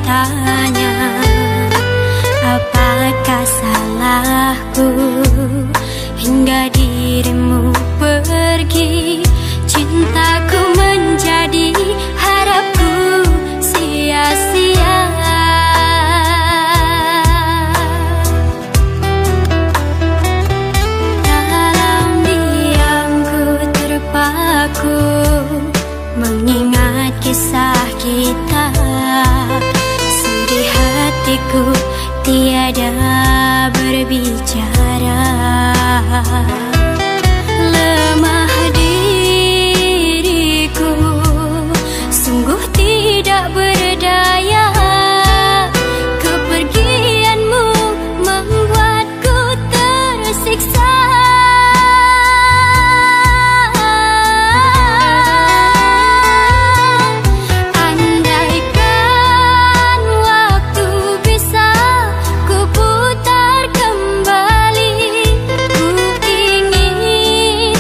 bertanya, apakah salahku hingga dirimu pergi? Cintaku menjadi harapku sia-sia. Dalam diamku terpaku mengingat kisah kita. Sedih hatiku tiada berbicara. Lemah diriku, sungguh tidak berdaya. Kepergianmu membuatku tersiksa. Andaikan waktu bisa ku putar kembali, ku ingin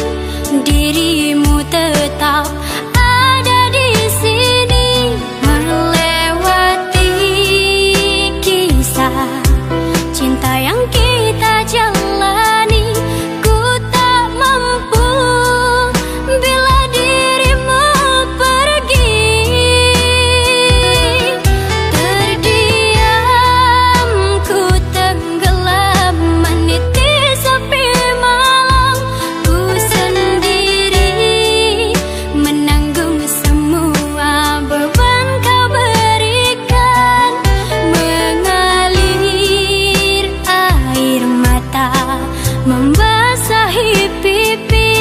dirimu tetap ada di sini, melewati kisah cinta yang kita jalani. Ku tak mampu bila dirimu pergi. Terdiam ku tenggelam meniti sepi malam. Ku sendiri menanggung semua beban kau berikan. Mengalir air mata membasahi pipi.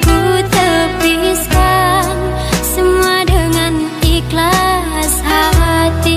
Ku tepiskan semua dengan ikhlas hati.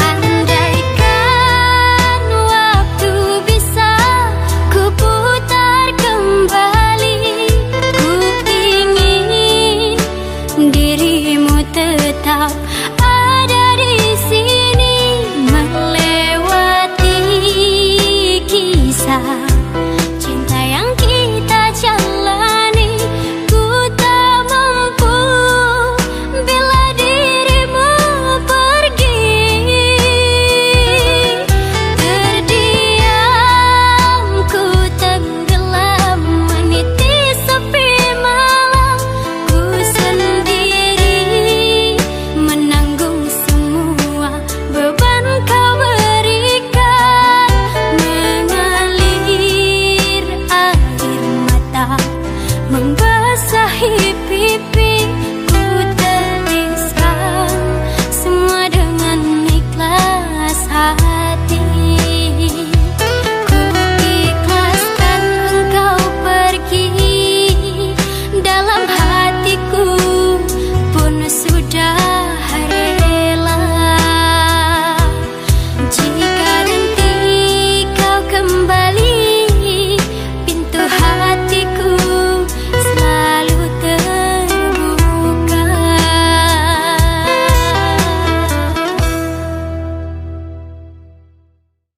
Andaikan waktu bisa ku putar kembali, ku ingin dirimu tetap